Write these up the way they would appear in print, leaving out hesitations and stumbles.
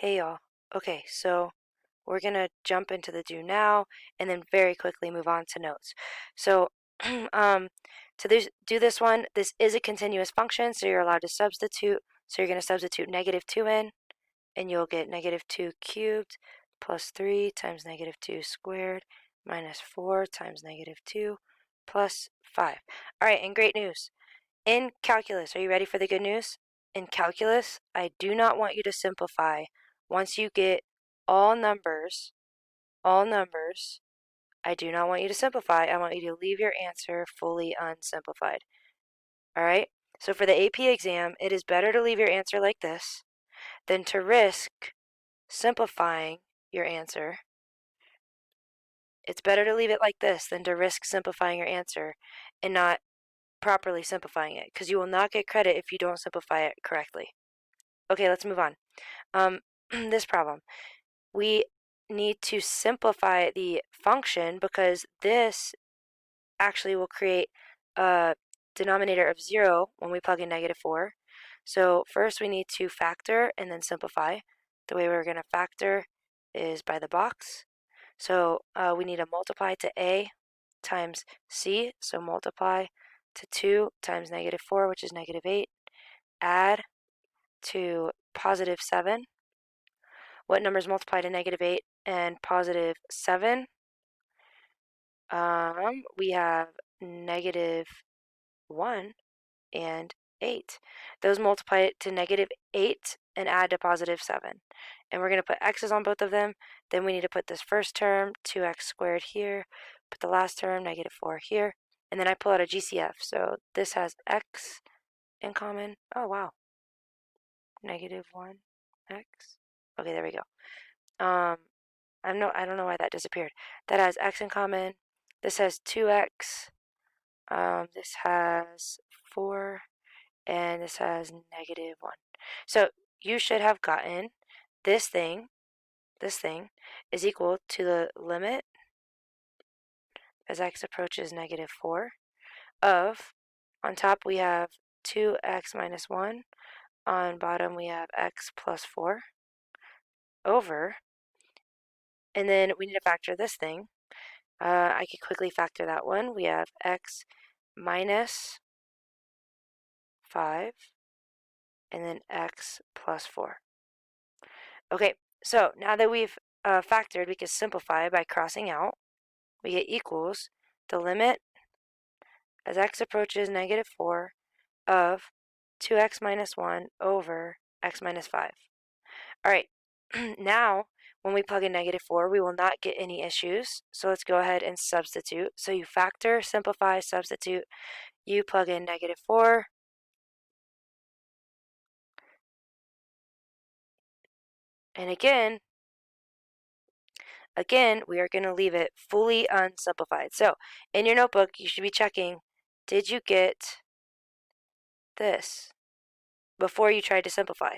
Hey y'all. Okay, so we're gonna jump into the do now and then very quickly move on to notes. So do this one, this is a continuous function, so you're allowed to substitute. So you're gonna substitute -2 in, and you'll get -2 cubed plus 3 times -2 squared minus 4 times -2 plus 5. All right, and great news. In calculus, are you ready for the good news? In calculus, I do not want you to simplify. Once you get all numbers, I do not want you to simplify. I want you to leave your answer fully unsimplified. All right? So for the AP exam, it is better to leave your answer like this than to risk simplifying your answer. It's better to leave it like this than to risk simplifying your answer and not properly simplifying it, because you will not get credit if you don't simplify it correctly. Okay, let's move on. This problem. We need to simplify the function because this actually will create a denominator of 0 when we plug in -4. So first we need to factor and then simplify. The way we're going to factor is by the box. So we need to multiply to a times c, so multiply to 2 times -4, which is -8, add to +7. What numbers multiply to -8 and +7? We have -1 and 8. Those multiply to -8 and add to +7. And we're going to put x's on both of them. Then we need to put this first term, 2x squared here, put the last term, -4 here, and then I pull out a GCF. So this has x in common. Oh, wow. -1x. Okay, there we go. I don't know why that disappeared. That has x in common. This has 2x. This has 4, and this has -1. So you should have gotten this thing is equal to the limit as x approaches -4 of, on top we have 2x minus 1, on bottom we have x plus 4 over, and then we need to factor this thing. I could quickly factor that one. We have x minus 5 and then x plus 4. Okay, so now that we've factored, we can simplify by crossing out. We get equals the limit as x approaches -4 of 2x minus 1 over x minus 5. All right, now when we plug in -4, we will not get any issues. So let's go ahead and substitute. So you factor, simplify, substitute. You plug in -4. And again, we are going to leave it fully unsimplified. So in your notebook, you should be checking, did you get this before you tried to simplify?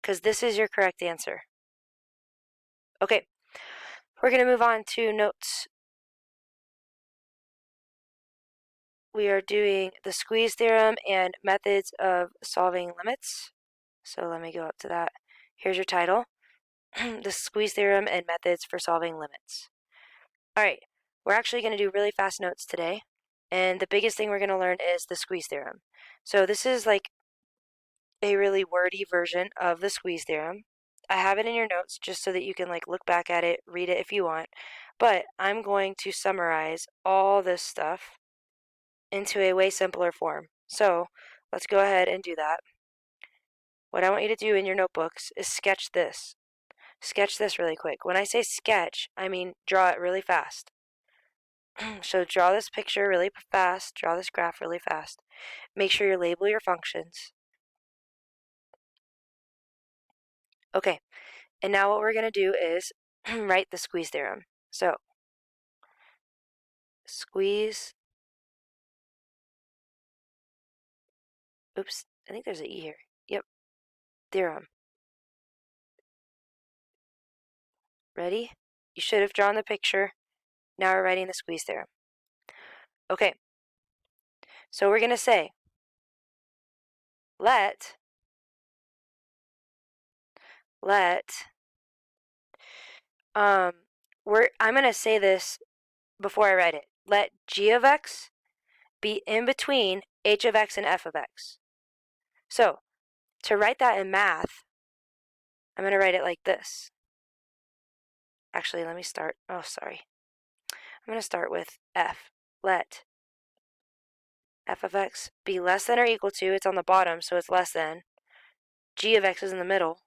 Because this is your correct answer. Okay, we're going to move on to notes. We are doing the squeeze theorem and methods of solving limits. So let me go up to that. Here's your title, the squeeze theorem and methods for solving limits. All right, we're actually going to do really fast notes today. And the biggest thing we're going to learn is the squeeze theorem. So this is like a really wordy version of the squeeze theorem. I have it in your notes just so that you can like look back at it, read it if you want. But I'm going to summarize all this stuff into a way simpler form. So let's go ahead and do that. What I want you to do in your notebooks is sketch this. Sketch this really quick. When I say sketch, I mean draw it really fast. So draw this picture really fast, draw this graph really fast. Make sure you label your functions. Okay, and now what we're going to do is write the squeeze theorem. So, squeeze, oops, I think there's an E here. Yep, theorem. Ready? You should have drawn the picture. Now we're writing the squeeze theorem. Okay, so we're going to say, let I'm going to say this before I write it. Let g of x be in between h of x and f of x. So, to write that in math, I'm going to write it like this. Actually, let me start. Oh, sorry. I'm going to start with f. Let f of x be less than or equal to, it's on the bottom, so it's less than, g of x is in the middle,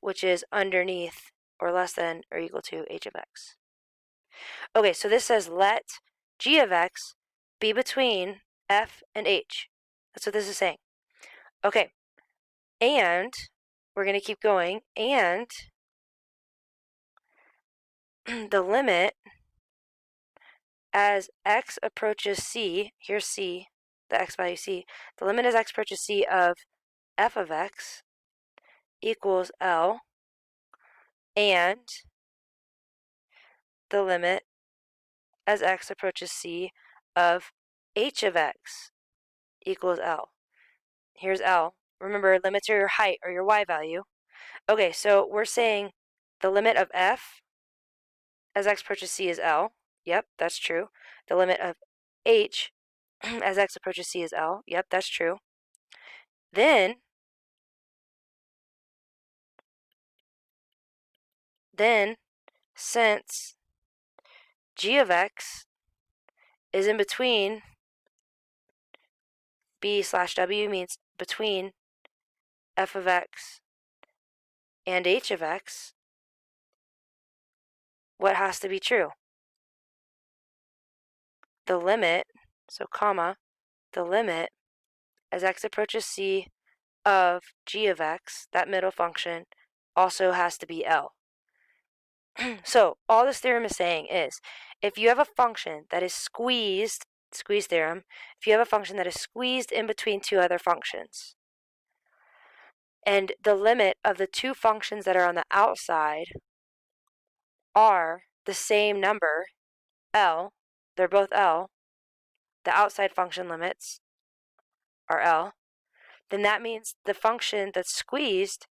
which is underneath or less than or equal to h of x. Okay, so this says let g of x be between f and h. That's what this is saying. Okay, and we're going to keep going, and the limit as x approaches c, here's c, the x value c, the limit as x approaches c of f of x equals L, and the limit as x approaches c of h of x equals L. Here's L. Remember, limits are your height or your y value. Okay, so we're saying the limit of f as x approaches c is L. Yep, that's true. The limit of h as x approaches c is L. Yep, that's true. Then since g of x is in between, b slash w means between f of x and h of x, what has to be true? The limit, so comma, the limit as x approaches c of g of x, that middle function, also has to be L. So all this theorem is saying is, if you have a function that is squeezed, Squeeze theorem, if you have a function that is squeezed in between two other functions, and the limit of the two functions that are on the outside are the same number, L, they're both L, the outside function limits are L, then that means the function that's squeezed,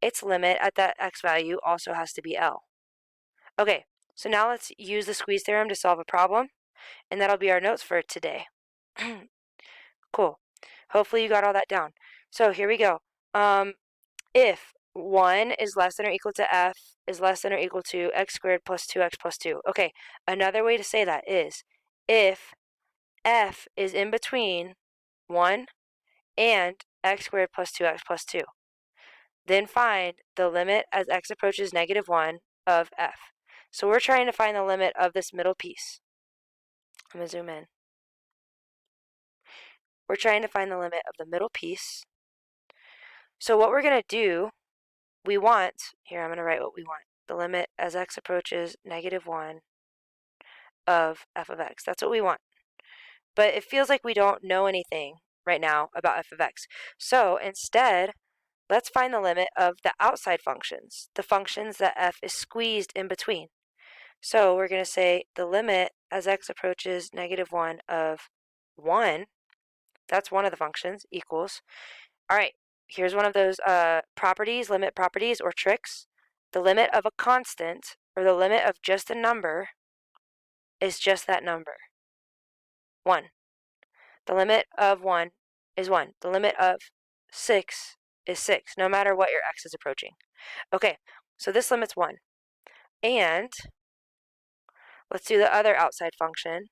its limit at that x value also has to be L. Okay, so now let's use the squeeze theorem to solve a problem, and that'll be our notes for today. Cool. Hopefully you got all that down. So here we go. If 1 is less than or equal to f is less than or equal to x squared plus 2x plus 2. Okay, another way to say that is if f is in between 1 and x squared plus 2x plus 2. Then find the limit as x approaches negative 1 of f. So we're trying to find the limit of this middle piece. I'm going to zoom in. We're trying to find the limit of the middle piece. So what we're going to do, we want, here I'm going to write what we want, the limit as x approaches negative 1 of f of x. That's what we want. But it feels like we don't know anything right now about f of x. So instead, let's find the limit of the outside functions, the functions that f is squeezed in between. So we're going to say the limit as x approaches negative 1 of 1, that's one of the functions, equals. All right, here's one of those properties, limit properties or tricks. The limit of a constant, or the limit of just a number, is just that number, 1. The limit of 1 is 1. The limit of 6 is 6, no matter what your x is approaching. Okay, so this limit's 1. And let's do the other outside function.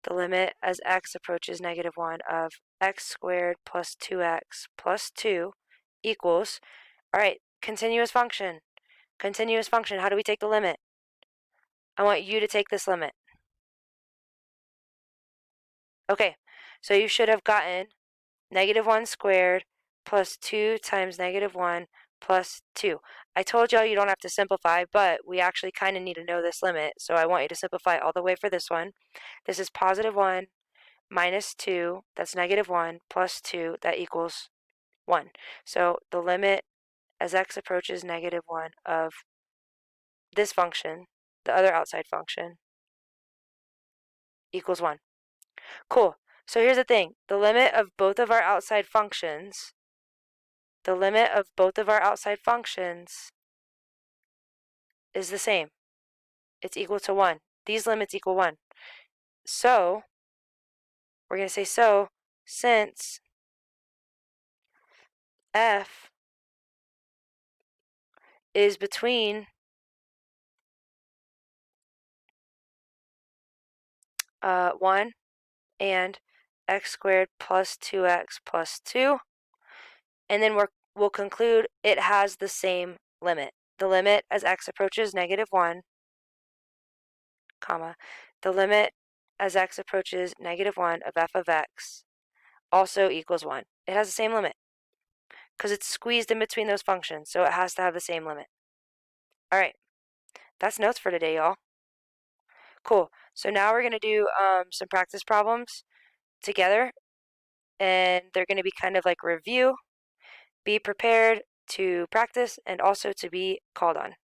The limit as x approaches negative 1 of x squared plus 2x plus 2 equals, all right, continuous function. Continuous function, how do we take the limit? I want you to take this limit. Okay, so you should have gotten negative 1 squared plus 2 times negative 1 plus 2. I told y'all you don't have to simplify, but we actually kind of need to know this limit, so I want you to simplify all the way for this one. This is positive 1 minus 2, that's negative 1, plus 2, that equals 1. So the limit as x approaches negative 1 of this function, the other outside function, equals 1. Cool. So here's the thing. The limit of both of our outside functions, is the same. It's equal to 1. These limits equal 1. So, we're going to say so, since f is between 1 and x squared plus 2x plus 2, and then we'll conclude it has the same limit. The limit as x approaches -1, comma, the limit as x approaches -1 of f of x also equals 1. It has the same limit because it's squeezed in between those functions, so it has to have the same limit. All right, that's notes for today, y'all. Cool. So now we're going to do some practice problems together, and they're going to be kind of like review. Be prepared to practice and also to be called on.